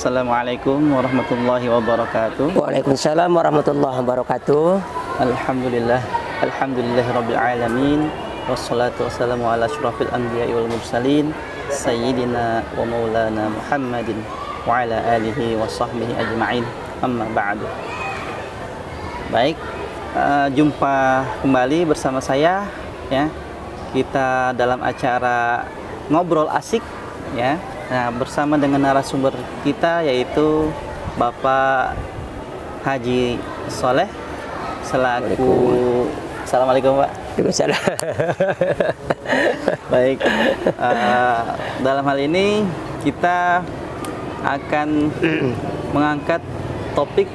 Assalamualaikum warahmatullahi wabarakatuh. Waalaikumsalam warahmatullahi wabarakatuh. Alhamdulillah, alhamdulillahirabbil alamin. Wassalatu wassalamu ala asyrafil anbiya'i wal mursalin sayyidina wa maulana Muhammadin wa ala alihi wa sahbihi ajma'in. Amma ba'du. Baik, jumpa kembali bersama saya ya. Kita dalam acara ngobrol asik ya. Nah, bersama dengan narasumber kita yaitu Bapak Haji Soleh selaku Assalamualaikum Pak. Waalaikumsalam. Baik, dalam hal ini kita akan mengangkat topik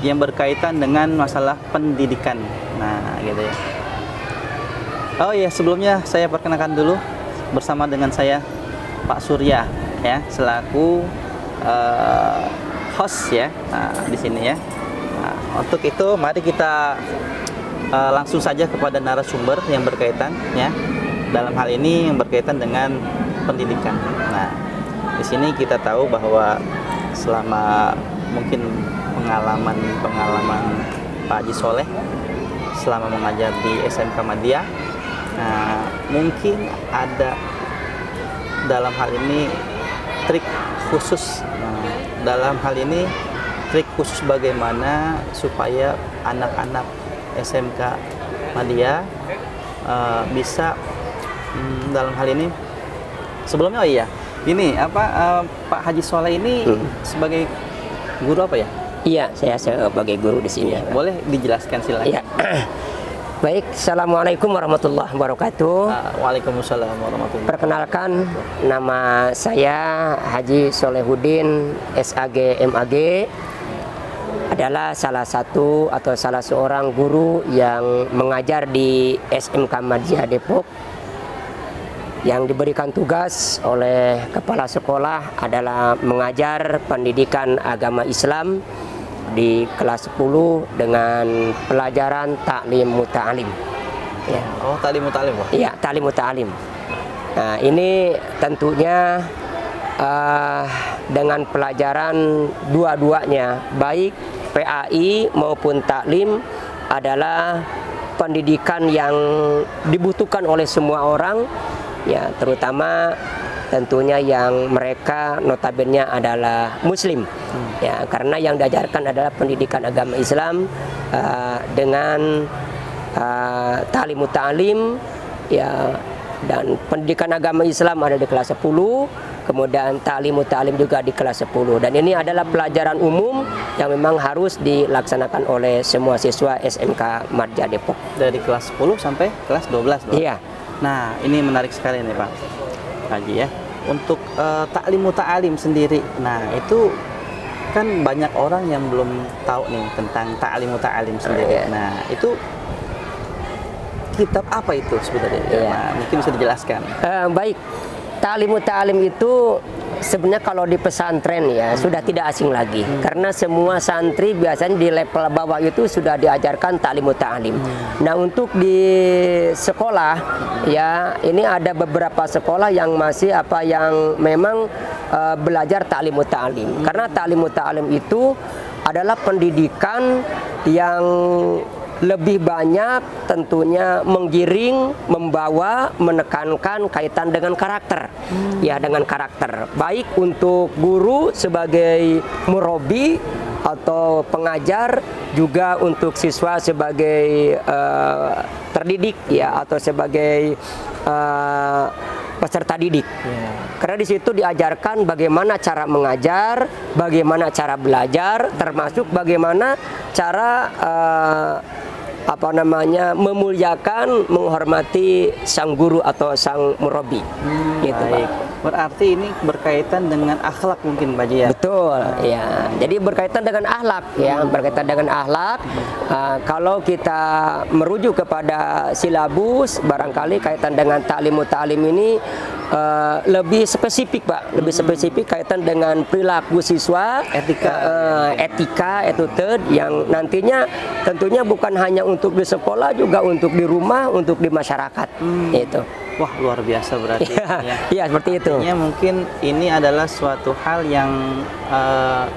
yang berkaitan dengan masalah pendidikan. Nah, gitu ya. Oh iya, sebelumnya saya perkenalkan dulu bersama dengan saya Pak Surya ya, selaku host ya di sini ya. Nah, untuk itu mari kita langsung saja kepada narasumber yang berkaitan ya. Dalam hal ini yang berkaitan dengan pendidikan. Nah, di sini kita tahu bahwa selama mungkin pengalaman Pak Haji Soleh selama mengajar di SMK Madiyah, nah, mungkin ada dalam hal ini trik khusus. Nah, dalam hal ini trik khusus bagaimana supaya anak-anak SMK Madiyah bisa dalam hal ini sebelumnya ini Pak Haji Soleh ini sebagai guru apa ya? Iya, saya sebagai guru di sini. Boleh dijelaskan silakan. Iya. Baik, Assalamualaikum warahmatullahi wabarakatuh. Waalaikumsalam warahmatullahi wabarakatuh. Perkenalkan, nama saya Haji Solehuddin SAG MAG, adalah salah satu atau salah seorang guru yang mengajar di SMK Madiyah Depok, yang diberikan tugas oleh kepala sekolah adalah mengajar pendidikan agama Islam di kelas 10 dengan pelajaran taklim muta'alim. Ya. Oh, taklim muta'alim, Pak? Iya, taklim muta'alim. Nah, ini tentunya dengan pelajaran dua-duanya, baik PAI maupun taklim, adalah pendidikan yang dibutuhkan oleh semua orang, ya, terutama tentunya yang mereka notabene adalah Muslim, ya, karena yang diajarkan adalah pendidikan agama Islam dengan ta'lim muta'alim, ya, dan pendidikan agama Islam ada di kelas 10, kemudian ta'lim muta'alim juga di kelas 10, dan ini adalah pelajaran umum yang memang harus dilaksanakan oleh semua siswa SMK Madiyah Depok dari kelas 10 sampai kelas 12, Pak? Iya. Nah, ini menarik sekali nih Pak Haji ya. Untuk taklim muta'alim sendiri, nah itu kan banyak orang yang belum tahu nih tentang taklim muta'alim sendiri. Nah, itu kitab apa itu sebenarnya? Nah, mungkin bisa dijelaskan. Baik, taklim muta'alim itu sebenarnya kalau di pesantren ya sudah tidak asing lagi, karena semua santri biasanya di level bawah itu sudah diajarkan taklim muta'alim. Nah, untuk di sekolah ya, ini ada beberapa sekolah yang masih yang memang belajar taklim muta'alim, karena taklim muta'alim itu adalah pendidikan yang lebih banyak tentunya menggiring, membawa, menekankan kaitan dengan karakter, ya, dengan karakter, baik untuk guru sebagai murabi atau pengajar, juga untuk siswa sebagai terdidik, ya, atau sebagai peserta didik. Karena di situ diajarkan bagaimana cara mengajar, bagaimana cara belajar, termasuk bagaimana cara memuliakan, menghormati sang guru atau sang murabi. Gitu, baik. Pak. Berarti ini berkaitan dengan akhlak mungkin, Pak Haji ya? Betul, ya. Jadi berkaitan dengan akhlak, ya, berkaitan dengan akhlak. Kalau kita merujuk kepada silabus, barangkali kaitan dengan taklim muta'alim ini lebih spesifik, Pak, lebih spesifik kaitan dengan perilaku siswa, etika, attitude, yang nantinya tentunya bukan hanya untuk di sekolah, juga untuk di rumah, untuk di masyarakat. Itu. Wah, luar biasa berarti. Ya. Iya, seperti itu. Artinya mungkin ini adalah suatu hal yang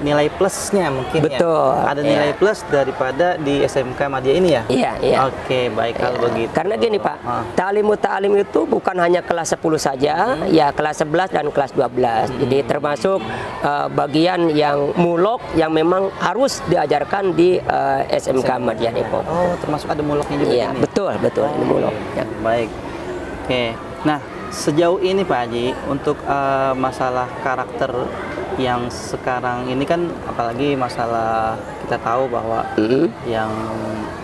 nilai plusnya mungkin Betul, ya. Ada iya. nilai plus daripada di SMK Madya ini ya. Iya, iya. Oke, baik kalau begitu. Karena gini Pak, ta'lim itu bukan hanya kelas 10 saja, ya kelas 11 dan kelas 12. Jadi termasuk bagian yang mulok yang memang harus diajarkan di SMK Madya Depok. Oh, termasuk ada muloknya juga Iya, ini. betul, ini mulok. Ya. Baik. Oke. Nah, sejauh ini Pak Haji untuk masalah karakter yang sekarang ini kan, apalagi masalah kita tahu bahwa yang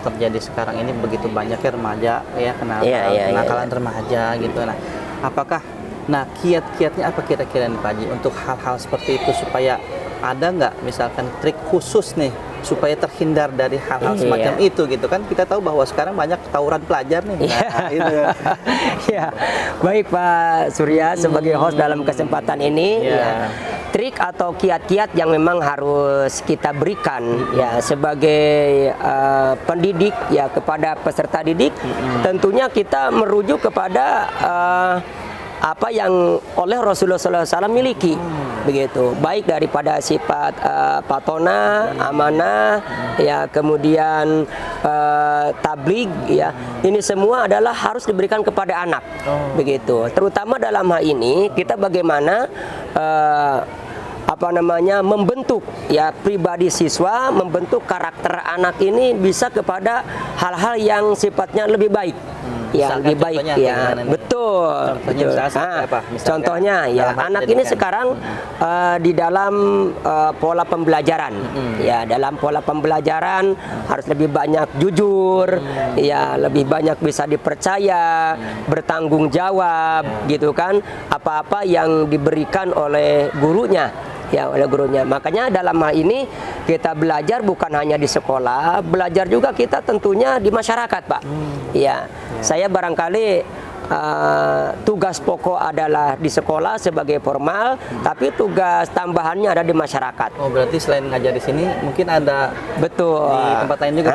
terjadi sekarang ini begitu banyaknya remaja ya, kenakalan remaja gitu. Nah, apakah kiat-kiatnya apa kira-kira nih Pak Haji untuk hal-hal seperti itu, supaya ada nggak misalkan trik khusus nih supaya terhindar dari hal-hal semacam itu gitu kan? Kita tahu bahwa sekarang banyak tawuran pelajar nih. Nah, itu. Ya, baik Pak Surya sebagai host dalam kesempatan ini, ya, trik atau kiat-kiat yang memang harus kita berikan ya sebagai pendidik ya kepada peserta didik, tentunya kita merujuk kepada apa yang oleh Rasulullah SAW miliki, begitu, baik daripada sifat patona, amanah, ya, kemudian tabligh, ya, ini semua adalah harus diberikan kepada anak, begitu. Terutama dalam hal ini kita bagaimana membentuk ya pribadi siswa, membentuk karakter anak ini bisa kepada hal-hal yang sifatnya lebih baik. Ya, lebih baik ya, betul. Contohnya ya, anak ini sekarang di dalam pola pembelajaran, ya, dalam pola pembelajaran harus lebih banyak jujur, ya, lebih banyak bisa dipercaya, bertanggung jawab, gitu kan, apa-apa yang diberikan oleh gurunya. Ya, oleh gurunya. Makanya dalam hal ini kita belajar bukan hanya di sekolah, belajar juga kita tentunya di masyarakat, Pak. Ya, saya barangkali tugas pokok adalah di sekolah sebagai formal, tapi tugas tambahannya ada di masyarakat. Oh, berarti selain ngajar di sini mungkin ada betul di tempat lain juga.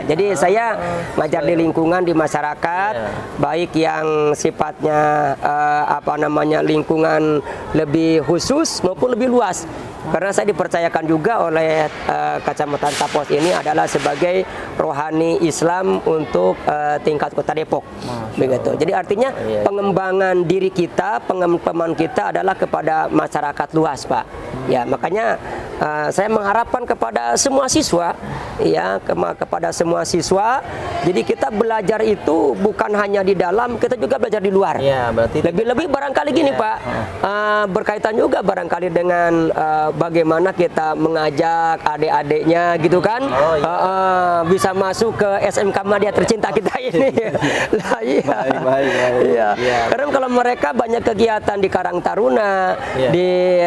Jadi saya ngajar di lingkungan di masyarakat, baik yang sifatnya lingkungan lebih khusus maupun lebih luas. Karena saya dipercayakan juga oleh Kecamatan Tapos ini adalah sebagai rohani Islam untuk tingkat Kota Depok, begitu. Jadi artinya pengembangan diri kita, pengembangan kita adalah kepada masyarakat luas, Pak. Ya, makanya saya mengharapkan kepada semua siswa, ya, kepada semua siswa. Jadi kita belajar itu bukan hanya di dalam, kita juga belajar di luar. Ya, berarti lebih barangkali gini, Pak, berkaitan juga barangkali dengan bagaimana kita mengajak adik-adiknya, gitu kan, bisa masuk ke SMK Madya tercinta kita ini. Lah, iya. Karena kalau mereka banyak kegiatan di Karang Taruna, di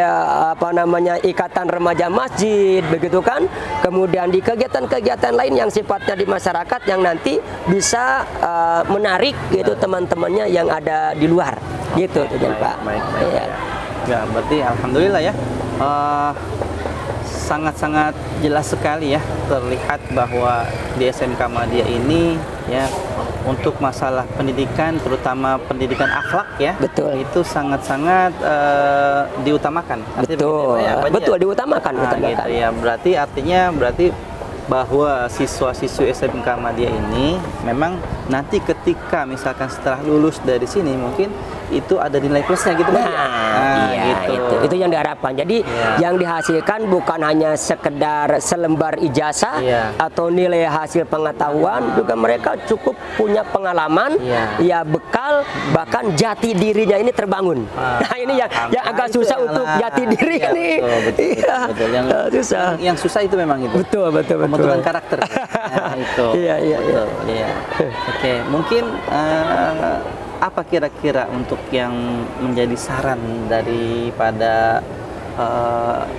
Ikatan Remaja Masjid, begitu kan, kemudian di kegiatan-kegiatan lain yang sifatnya di masyarakat yang nanti bisa menarik gitu teman-temannya yang ada di luar, gitu, Pak. Baik. Ya, berarti alhamdulillah ya. Sangat-sangat jelas sekali ya, terlihat bahwa di SMK Madya ini ya, untuk masalah pendidikan, terutama pendidikan akhlak ya, betul, itu sangat-sangat diutamakan. Betul, diutamakan. Gitu ya, berarti artinya bahwa siswa-siswi SMK Madya ini memang nanti ketika misalkan setelah lulus dari sini mungkin itu ada nilai plusnya gitu. Itu yang diharapkan. Jadi yang dihasilkan bukan hanya sekedar selembar ijazah atau nilai hasil pengetahuan, juga mereka cukup punya pengalaman, ya, bekal, bahkan jati dirinya ini terbangun. Nah, ini yang agak susah untuk jati diri ini. Betul. Yang susah itu memang itu. Betul. Pembentukan karakter. Itu. Iya. Oke, mungkin apa kira-kira untuk yang menjadi saran daripada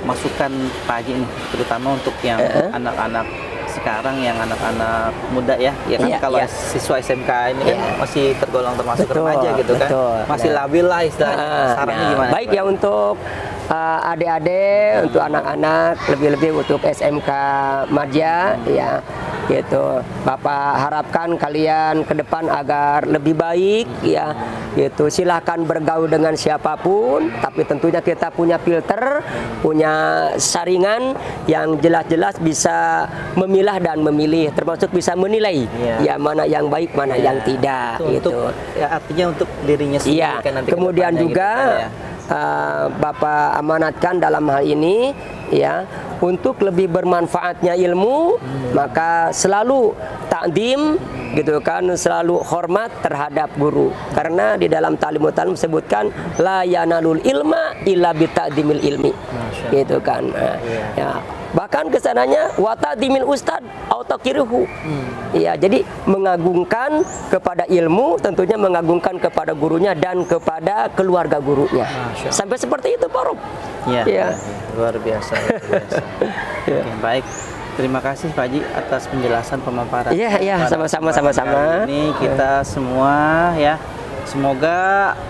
masukan Pak Haji ini, terutama untuk yang anak-anak sekarang, yang anak-anak muda ya kan, kalau siswa SMK ini kan masih tergolong termasuk remaja gitu kan, masih labil lah istilahnya. Sarannya gimana? Baik ya, untuk adik-adik, untuk anak-anak, lebih-lebih untuk SMK Madya, ya, gitu. Bapak harapkan kalian ke depan agar lebih baik ya, gitu. Silahkan bergaul dengan siapapun, tapi tentunya kita punya filter, punya saringan yang jelas-jelas bisa memilah dan memilih, termasuk bisa menilai ya mana yang baik, mana yang tidak, Untuk gitu. ya, artinya untuk dirinya sendiri Iya, kan nanti kemudian kedepannya juga gitu kan, ya. Bapak amanatkan dalam hal ini ya, untuk lebih bermanfaatnya ilmu, maka selalu takdim gitu kan, selalu hormat terhadap guru. Karena di dalam Ta'limut Ta'lim disebutkan la yanalul ilma illa bita'dimil ilmi. Gitu kan. Nah, ya. Bahkan kesananya watadimil ustad autakirihu. Ya, jadi mengagungkan kepada ilmu, tentunya mengagungkan kepada gurunya dan kepada keluarga gurunya. Sampai seperti itu, Pak Rob. Iya, Ya. luar biasa. Luar biasa. Oke, baik. Terima kasih Pak Haji atas penjelasan pemaparan. Iya, iya, pada sama-sama, kesempatan sama-sama. kali Ini kita semua ya, semoga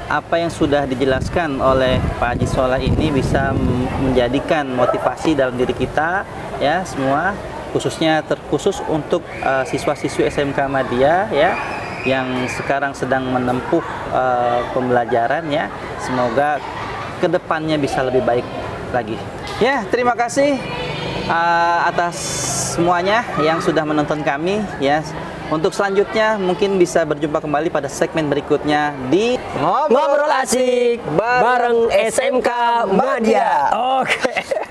apa yang sudah dijelaskan oleh Pak Haji Sholah ini bisa menjadikan motivasi dalam diri kita ya semua, khususnya terkhusus untuk siswa-siswi SMK Ahmadiyah ya yang sekarang sedang menempuh pembelajaran ya. Semoga kedepannya bisa lebih baik lagi. Ya, terima kasih atas semuanya yang sudah menonton kami ya. Untuk selanjutnya mungkin bisa berjumpa kembali pada segmen berikutnya di Ngobrol asik bareng SMK Ahmadiyah. Oke.